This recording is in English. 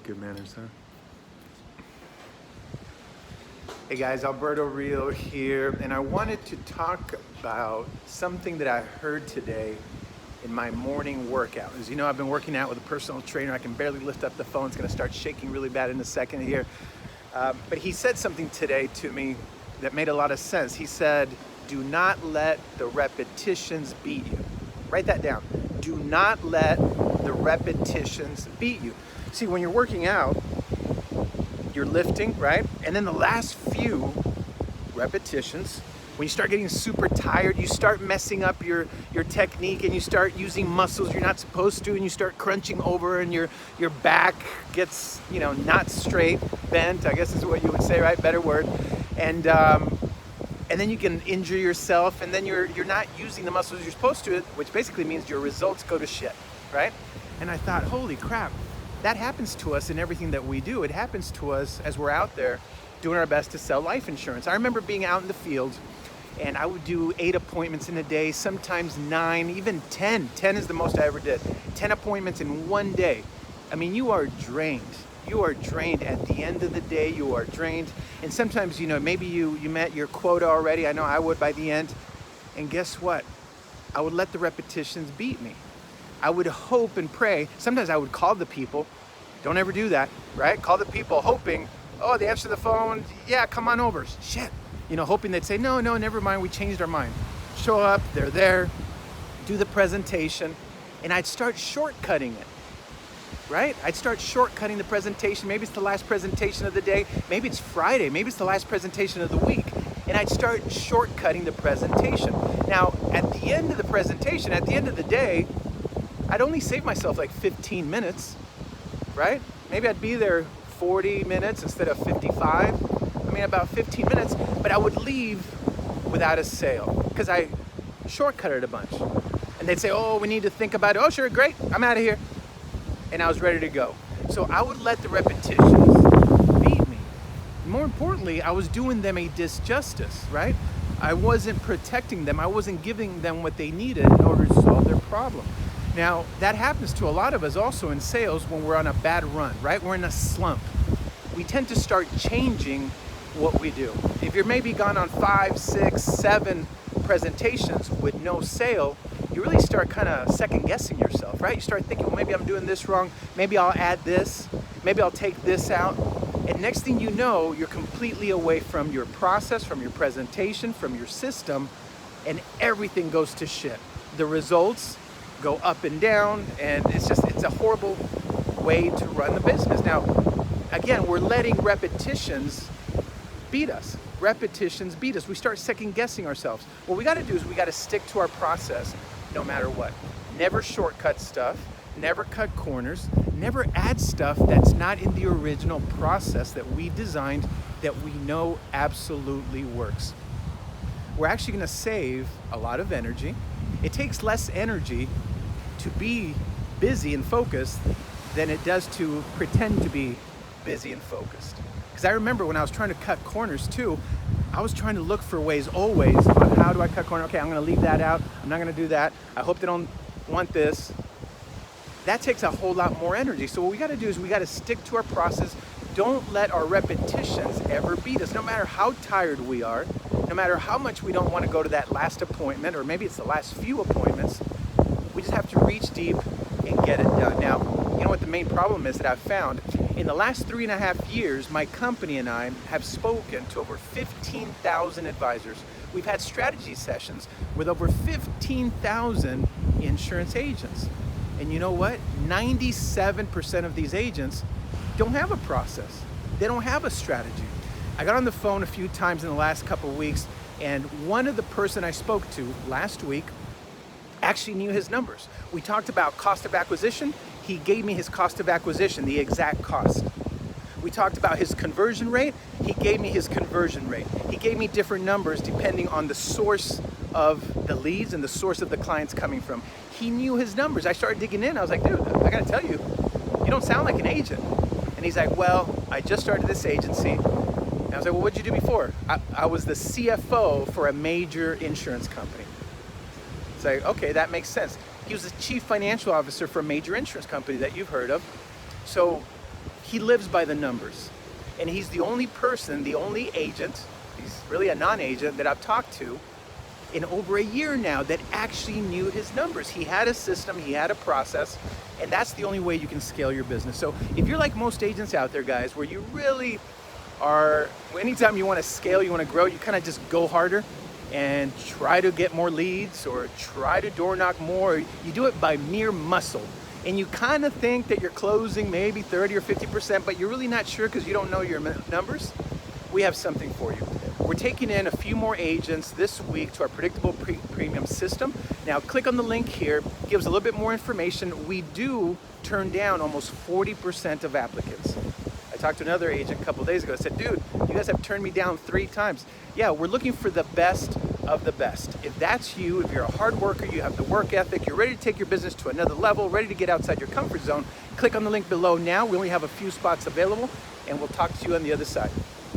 Good manners, huh? Hey guys, Alberto Rio here, and I wanted to talk about something that I heard today in my morning workout. As you know, I've been working out with a personal trainer. I can barely lift up the phone. It's gonna start shaking really bad in a second here. But he said something today to me that made a lot of sense. He said, do not let the repetitions beat you. Write that down. Do not let the repetitions beat you. See, when you're working out, you're lifting, right? And then the last few repetitions, when you start getting super tired, you start messing up your technique and you start using muscles you're not supposed to, and you start crunching over and your back gets, not straight, bent, I guess is what you would say, right? Better word. And then you can injure yourself, and then you're not using the muscles you're supposed to, which basically means your results go to shit, right? And I thought, holy crap, that happens to us in everything that we do. It happens to us as we're out there doing our best to sell life insurance. I remember being out in the field, and I would do 8 appointments in a day, sometimes 9, even 10. 10 is the most I ever did. 10 appointments in one day. I mean, you are drained. You are drained at the end of the day. You are drained. And sometimes, maybe you met your quota already. I know I would by the end. And guess what? I would let the repetitions beat me. I would hope and pray. Sometimes I would call the people. Don't ever do that, right? Call the people hoping, oh, they answer the phone. Yeah, come on over. Shit. Hoping they'd say, no, never mind. We changed our mind. Show up, they're there, do the presentation, and I'd start shortcutting it, right? I'd start shortcutting the presentation. Maybe it's the last presentation of the day. Maybe it's Friday. Maybe it's the last presentation of the week. And I'd start shortcutting the presentation. Now, at the end of the presentation, at the end of the day, I'd only save myself like 15 minutes, right? Maybe I'd be there 40 minutes instead of 55. I mean, about 15 minutes, but I would leave without a sale because I shortcutted a bunch. And they'd say, oh, we need to think about it. Oh, sure, great, I'm out of here. And I was ready to go. So I would let the repetitions beat me. More importantly, I was doing them a disjustice, right? I wasn't protecting them. I wasn't giving them what they needed in order to solve their problem. Now, that happens to a lot of us also in sales when we're on a bad run, right? We're in a slump. We tend to start changing what we do. If you're maybe gone on 5, 6, 7 presentations with no sale, you really start kind of second guessing yourself, right? You start thinking, well, maybe I'm doing this wrong. Maybe I'll add this. Maybe I'll take this out. And next thing you know, you're completely away from your process, from your presentation, from your system, and everything goes to shit. The results go up and down, and it's a horrible way to run the business. Now, again, we're letting repetitions beat us. Repetitions beat us. We start second guessing ourselves. What we got to do is we got to stick to our process no matter what. Never shortcut stuff, never cut corners, never add stuff that's not in the original process that we designed that we know absolutely works. We're actually going to save a lot of energy. It takes less energy to be busy and focused than it does to pretend to be busy and focused. Because I remember when I was trying to cut corners too, I was trying to look for ways always about how do I cut corners. Okay, I'm going to leave that out. I'm not going to do that. I hope they don't want this. That takes a whole lot more energy. So what we got to do is we got to stick to our process. Don't let our repetitions ever beat us. No matter how tired we are, no matter how much we don't want to go to that last appointment, or maybe it's the last few appointments, we just have to reach deep and get it done. Now, you know what the main problem is that I've found? In the last 3.5 years, my company and I have spoken to over 15,000 advisors. We've had strategy sessions with over 15,000 insurance agents. And you know what? 97% of these agents don't have a process. They don't have a strategy. I got on the phone a few times in the last couple of weeks, and one of the person I spoke to last week actually knew his numbers. We talked about cost of acquisition. He gave me his cost of acquisition, the exact cost. We talked about his conversion rate. He gave me his conversion rate. He gave me different numbers depending on the source of the leads and the source of the clients coming from. He knew his numbers. I started digging in. I was like, dude, I gotta tell you, you don't sound like an agent. And he's like, well, I just started this agency. And I was like, well, what'd you do before? I was the CFO for a major insurance company. It's like, okay, that makes sense. He was the chief financial officer for a major insurance company that you've heard of. So He lives by the numbers. And he's the only person, the only agent, he's really a non-agent that I've talked to in over a year now that actually knew his numbers. He had a system, he had a process, and that's the only way you can scale your business. So if you're like most agents out there, guys, where you really are, anytime you want to scale, you want to grow, you kind of just go harder and try to get more leads or try to door knock more. You do it by mere muscle. And you kind of think that you're closing maybe 30 or 50%, but you're really not sure because you don't know your numbers. We have something for you. We're taking in a few more agents this week to our predictable premium system. Now click on the link here, gives a little bit more information. We do turn down almost 40% of applicants. I talked to another agent a couple days ago. I said, dude, you guys have turned me down 3 times. Yeah, we're looking for the best of the best. If that's you, if you're a hard worker, you have the work ethic, you're ready to take your business to another level, ready to get outside your comfort zone, click on the link below now. We only have a few spots available, and we'll talk to you on the other side.